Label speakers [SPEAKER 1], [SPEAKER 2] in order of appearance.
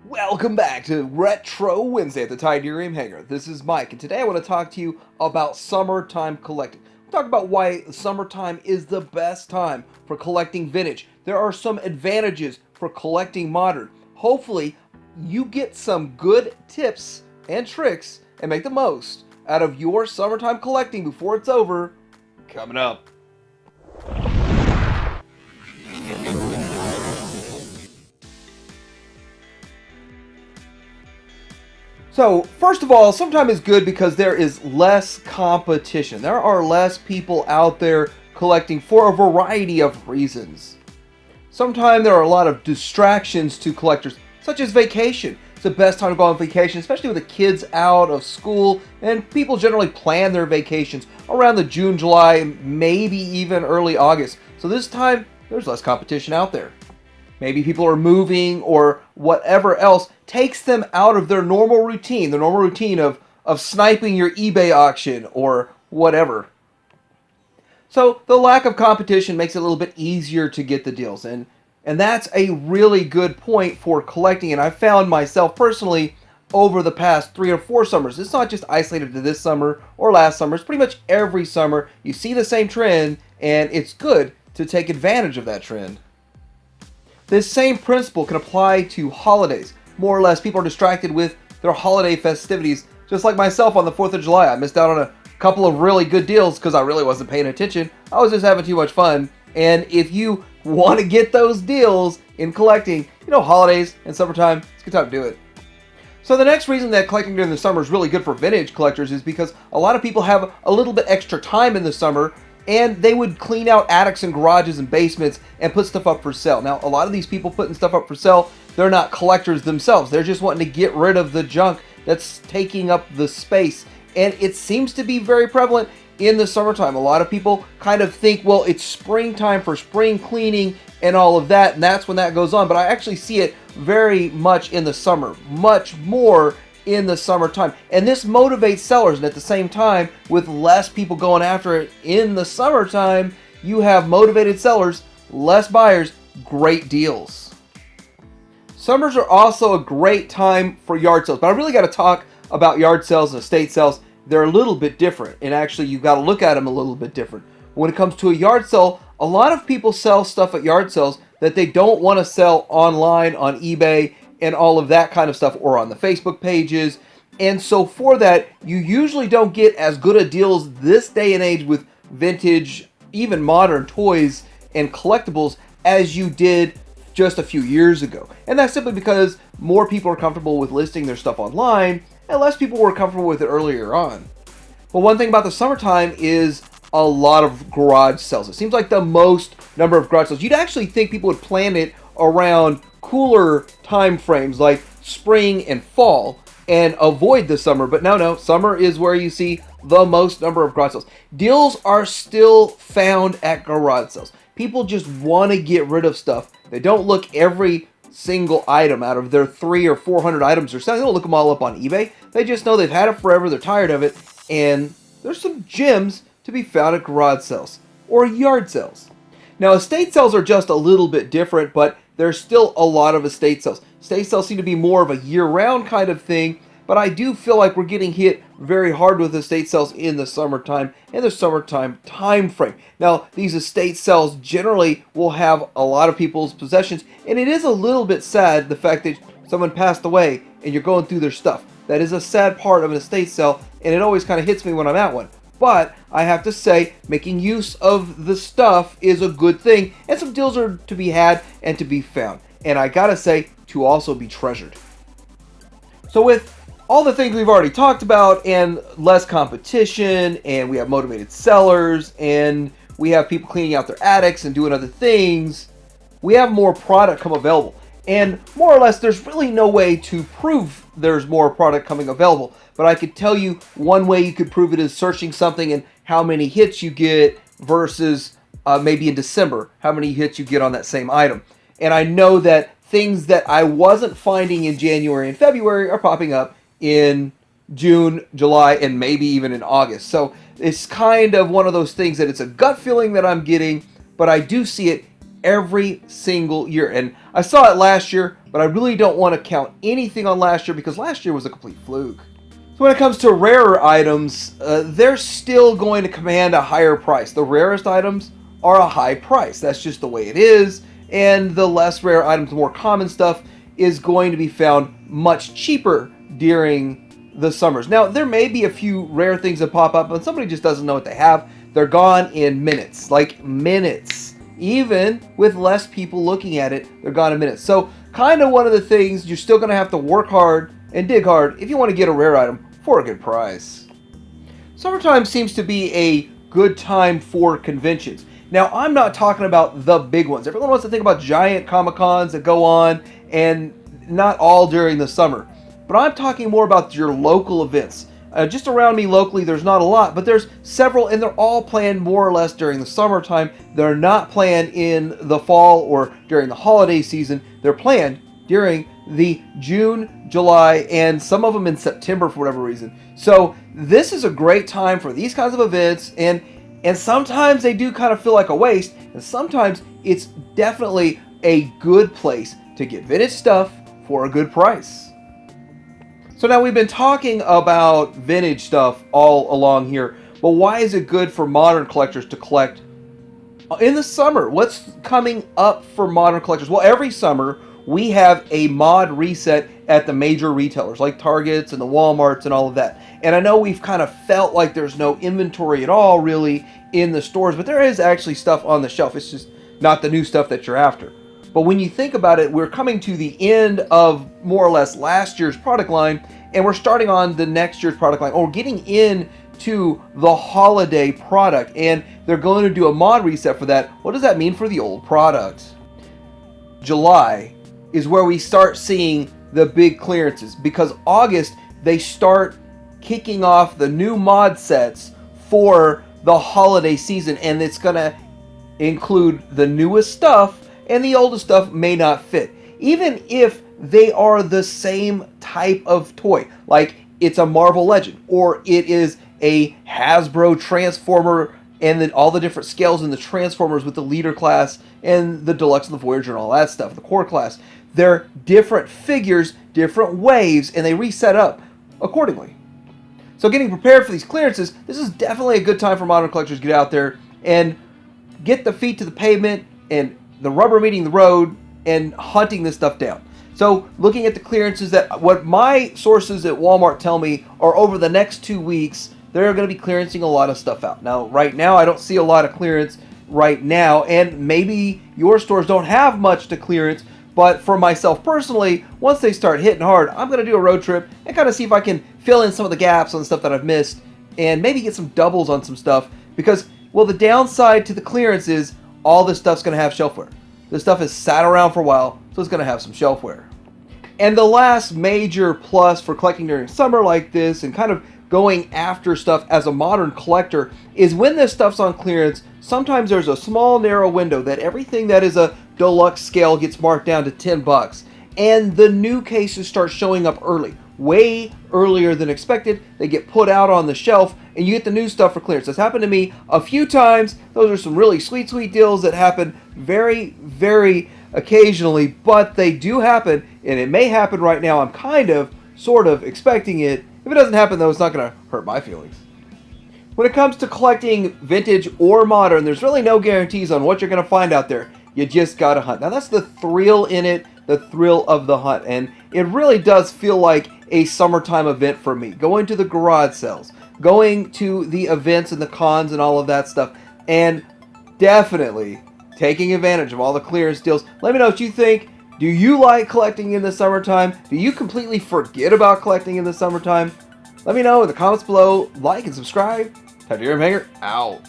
[SPEAKER 1] Welcome back to Retro Wednesday at the Tidarium Hangar. This is Mike, and today I want to talk to you about summertime collecting. We'll talk about why summertime is the best time for collecting vintage. There are some advantages for collecting modern. Hopefully, you get some good tips and tricks and make the most out of your summertime collecting before it's over. Coming up. So, first of all, summertime is good because there is less competition. There are less people out there collecting for a variety of reasons. Sometimes there are a lot of distractions to collectors, such as vacation. It's the best time to go on vacation, especially with the kids out of school, and people generally plan their vacations around the June, July, maybe even early August. So this time, there's less competition out there. Maybe people are moving or whatever else takes them out of their normal routine of sniping your eBay auction or whatever. So the lack of competition makes it a little bit easier to get the deals. And that's a really good point for collecting. And I found myself personally over the past 3 or 4 summers. It's not just isolated to this summer or last summer. It's pretty much every summer. You see the same trend, and it's good to take advantage of that trend. This same principle can apply to holidays. More or less, people are distracted with their holiday festivities. Just like myself on the 4th of July, I missed out on a couple of really good deals because I really wasn't paying attention. I was just having too much fun. And if you want to get those deals in collecting, holidays and summertime, it's a good time to do it. So the next reason that collecting during the summer is really good for vintage collectors is because a lot of people have a little bit extra time in the summer, and they would clean out attics and garages and basements and put stuff up for sale. Now, a lot of these people putting stuff up for sale, they're not collectors themselves. They're just wanting to get rid of the junk that's taking up the space. And it seems to be very prevalent in the summertime. A lot of people kind of think, well, it's springtime for spring cleaning and all of that, and that's when that goes on. But I actually see it very much in the summer, much more in the summertime. And this motivates sellers, and at the same time, with less people going after it in the summertime, you have motivated sellers, less buyers, great deals. Summers are also a great time for yard sales, but I really got to talk about yard sales and estate sales. They're a little bit different, and actually you've got to look at them a little bit different. When it comes to a yard sale, a lot of people sell stuff at yard sales that they don't want to sell online on eBay and all of that kind of stuff, or on the Facebook pages. And so for that, you usually don't get as good a deals this day and age with vintage, even modern toys and collectibles as you did just a few years ago. And that's simply because more people are comfortable with listing their stuff online, and less people were comfortable with it earlier on. But one thing about the summertime is a lot of garage sales. It seems like the most number of garage sales. You'd actually think people would plan it around cooler time frames like spring and fall and avoid the summer. But no, summer is where you see the most number of garage sales. Deals are still found at garage sales. People just want to get rid of stuff. They don't look every single item out of their 300 or 400 items they're selling. They don't look them all up on eBay. They just know they've had it forever, they're tired of it, and there's some gems to be found at garage sales or yard sales. Now, estate sales are just a little bit different, but there's still a lot of estate sales. Estate sales seem to be more of a year-round kind of thing, but I do feel like we're getting hit very hard with estate sales in the summertime and the summertime time frame. Now, these estate sales generally will have a lot of people's possessions, and it is a little bit sad, the fact that someone passed away and you're going through their stuff. That is a sad part of an estate sale, and it always kind of hits me when I'm at one. But I have to say, making use of the stuff is a good thing, and some deals are to be had and to be found. And I gotta say, to also be treasured. So with all the things we've already talked about, and less competition, and we have motivated sellers, and we have people cleaning out their attics and doing other things, we have more product come available. And more or less, there's really no way to prove there's more product coming available. But I could tell you one way you could prove it is searching something and how many hits you get versus maybe in December, how many hits you get on that same item. And I know that things that I wasn't finding in January and February are popping up in June, July, and maybe even in August. So it's kind of one of those things that it's a gut feeling that I'm getting, but I do see it every single year. And I saw it last year, but I really don't want to count anything on last year because last year was a complete fluke. So when it comes to rarer items, they're still going to command a higher price. The rarest items are a high price. That's just the way it is. And the less rare items, the more common stuff, is going to be found much cheaper during the summers. Now, there may be a few rare things that pop up, and somebody just doesn't know what they have. They're gone in minutes, like minutes. Even with less people looking at it, they're gone in minutes. So, kind of one of the things, you're still going to have to work hard and dig hard if you want to get a rare item for a good price. Summertime seems to be a good time for conventions. Now, I'm not talking about the big ones. Everyone wants to think about giant Comic-Cons that go on, and not all during the summer. But I'm talking more about your local events. Just around me locally, there's not a lot, but there's several, and they're all planned more or less during the summertime. They're not planned in the fall or during the holiday season. They're planned during the June, July, and some of them in September for whatever reason. So this is a great time for these kinds of events, and sometimes they do kind of feel like a waste, and sometimes it's definitely a good place to get vintage stuff for a good price. So now we've been talking about vintage stuff all along here, but why is it good for modern collectors to collect in the summer? What's coming up for modern collectors? Well, every summer we have a mod reset at the major retailers like Targets and the Walmarts and all of that. And I know we've kind of felt like there's no inventory at all really in the stores, but there is actually stuff on the shelf. It's just not the new stuff that you're after. But when you think about it, we're coming to the end of more or less last year's product line, and we're starting on the next year's product line, or getting into the holiday product, and they're going to do a mod reset for that. What does that mean for the old product? July is where we start seeing the big clearances, because August they start kicking off the new mod sets for the holiday season, and it's going to include the newest stuff, and the oldest stuff may not fit. Even if they are the same type of toy, like it's a Marvel Legend, or it is a Hasbro Transformer, and then all the different scales in the Transformers with the Leader class, and the Deluxe and the Voyager and all that stuff, the Core class. They're different figures, different waves, and they reset up accordingly. So getting prepared for these clearances, this is definitely a good time for modern collectors to get out there and get the feet to the pavement and the rubber meeting the road and hunting this stuff down. So looking at the clearances, that what my sources at Walmart tell me are over the next 2 weeks, they're going to be clearancing a lot of stuff out. Now, right now, I don't see a lot of clearance right now, and maybe your stores don't have much to clearance, but for myself personally, once they start hitting hard, I'm going to do a road trip and kind of see if I can fill in some of the gaps on the stuff that I've missed and maybe get some doubles on some stuff, because, well, the downside to the clearance is all this stuff's going to have shelf wear. This stuff has sat around for a while, so it's going to have some shelf wear. And the last major plus for collecting during summer like this and kind of going after stuff as a modern collector is when this stuff's on clearance, sometimes there's a small narrow window that everything that is a deluxe scale gets marked down to $10, and the new cases start showing up early, way earlier than expected. They get put out on the shelf and you get the new stuff for clearance. That's happened to me a few times. Those are some really sweet deals that happen very, very occasionally, but they do happen, and it may happen right now. I'm kind of, sort of expecting it. If it doesn't happen, though, it's not going to hurt my feelings. When it comes to collecting vintage or modern, there's really no guarantees on what you're going to find out there. You just got to hunt. Now, that's the thrill in it, the thrill of the hunt, and it really does feel like a summertime event for me. Going to the garage sales, going to the events and the cons and all of that stuff, and definitely taking advantage of all the clearance deals. Let me know what you think. Do you like collecting in the summertime? Do you completely forget about collecting in the summertime? Let me know in the comments below. Like and subscribe. Hanger out.